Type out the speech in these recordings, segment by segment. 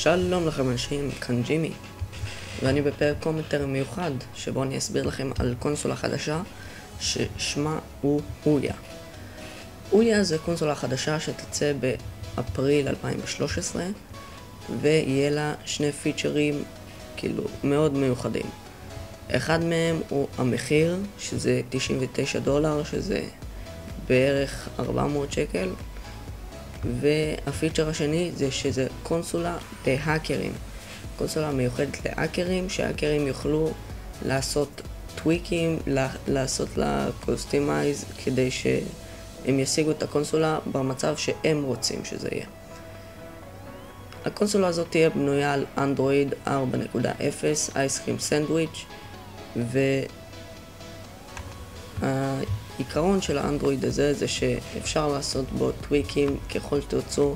שלום לכם אנשים, כאן ג'ימי, ואני בפרק קומנטרי מיוחד שבו אני אסביר לכם על קונסולה חדשה ששמה הוא אויה. אויה זה קונסולה חדשה שתצא באפריל 2013 ויהיה לה שני פיצ'רים כאילו מאוד מיוחדים. אחד מהם הוא המחיר, שזה $99, שזה בערך 400 שקל, והפיצ'ר השני זה שזה קונסולה להאקרים. קונסולה מיוחדת להאקרים, שהאקרים יוכלו לעשות טוויקים, לעשות לה קוסטימייז כדי שהם ישיגו את הקונסולה במצב שהם רוצים שזה יהיה. הקונסולה הזאת תהיה בנויה על אנדרואיד 4.0 אייסקרים סנדוויץ', העיקרון של האנדרואיד הזה זה שאפשר לעשות בו טוויקים ככל שתרצו.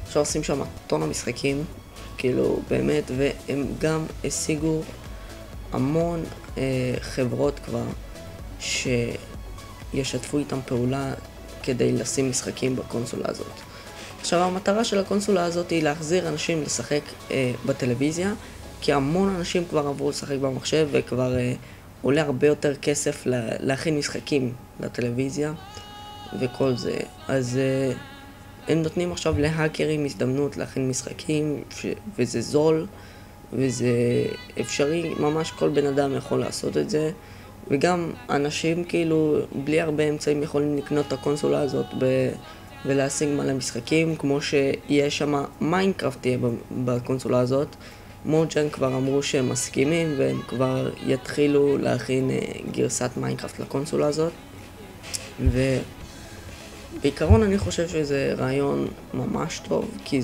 אפשר לשים שם טון המשחקים, כאילו באמת, והם גם השיגו המון חברות כבר שישתפו איתם פעולה כדי לשים משחקים בקונסולה הזאת. עכשיו המטרה של הקונסולה הזאת היא להחזיר אנשים לשחק בטלוויזיה, כי המון אנשים כבר עברו לשחק במחשב וכבר עולה הרבה יותר כסף להכין משחקים לטלוויזיה וכל זה. אז הם נותנים עכשיו להאקרים הזדמנות להכין משחקים, וזה זול וזה אפשרי, ממש כל בן אדם יכול לעשות את זה, וגם אנשים כאילו בלי הרבה אמצעים יכולים לקנות את הקונסולה הזאת ולהשיג מלא משחקים, כמו שיש שם מיינקראפט תהיה בקונסולה הזאת. מוג'ן כבר אמרו שהם מסכימים והם כבר יתחילו להכין גרסת מיינקראפט לקונסולה הזאת, ובעיקרון אני חושב שזה רעיון ממש טוב, כי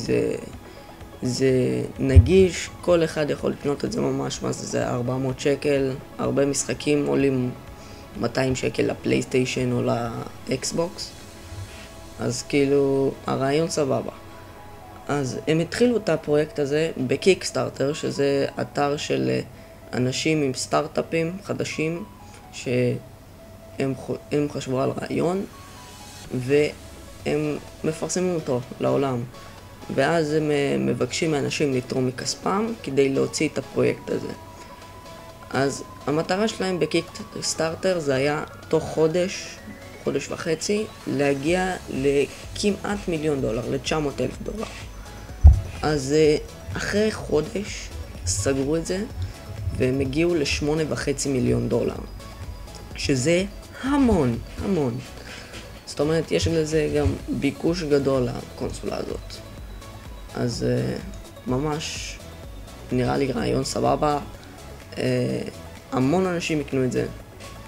זה נגיש, כל אחד יכול לקנות את זה ממש. מה זה 400 שקל, הרבה משחקים עולים 200 שקל לפלייסטיישן או לאקסבוקס, אז כאילו הרעיון סבבה. אז הם התחילו את הפרויקט הזה בקיקסטארטר, שזה אתר של אנשים עם סטארט-אפים חדשים שהם חשבו על רעיון והם מפרסמים אותו לעולם, ואז הם מבקשים מאנשים לתרום מכספם כדי להוציא את הפרויקט הזה. אז המטרה שלהם בקיקסטארטר זה היה תוך חודש וחצי להגיע לכמעט $1,000,000, $900,000. אז אחרי חודש סגרו את זה והם הגיעו $8.5 מיליון, שזה המון. זאת אומרת, יש לזה גם ביקוש גדול לקונסולה הזאת. אז ממש נראה לי רעיון סבבה. המון אנשים יקנו את זה,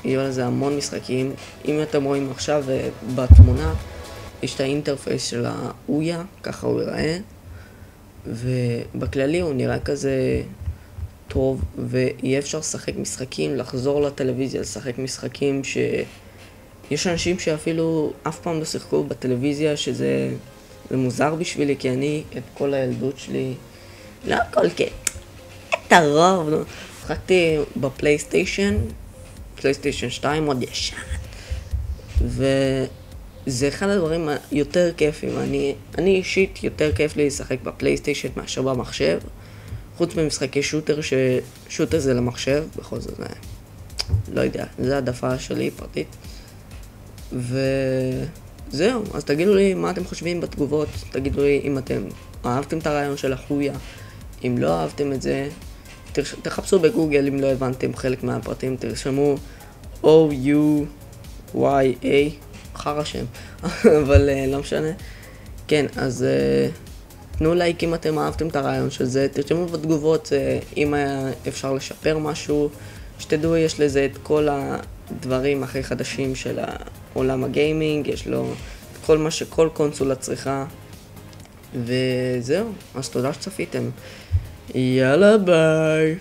יהיו לזה המון משחקים. אם אתם רואים עכשיו בתמונה, יש את האינטרפייס של האויה, ככה הוא ייראה, ובכללי הוא נראה כזה טוב, ויהיה אפשר לשחק משחקים, לחזור לטלוויזיה, לשחק משחקים שיש אנשים שאפילו אף פעם לא שיחקו בטלוויזיה, שזה מוזר בשבילי, כי אני את כל הילדות שלי, לא הכל, את הרוב, שחקתי בפלייסטיישן 2 עוד ישן, וזה אחד הדברים היותר כיפים. אני אישית יותר כיף לי לשחק בפלייסטיישן מאשר במחשב, חוץ ממשחקי שוטר זה למחשב, בכל זאת לא יודע, זה העדפה שלי פרטית. וזהו, אז תגידו לי מה אתם חושבים בתגובות, תגידו לי אם אתם אהבתם את הרעיון של החויה, אם לא אהבתם את זה תחפשו בגוגל, אם לא הבנתם חלק מהפרטים תרשמו OUYA, אחר השם, אבל לא משנה. כן, אז תנו לייק אם אתם אהבתם את הרעיון של זה, תרשמו בתגובות אם אפשר לשפר משהו, שתדעו יש לזה את כל הדברים הכי חדשים של עולם הגיימינג, יש לו כל מה שכל קונסולה צריכה, וזהו, אז תודה שצפיתם, יאללה ביי.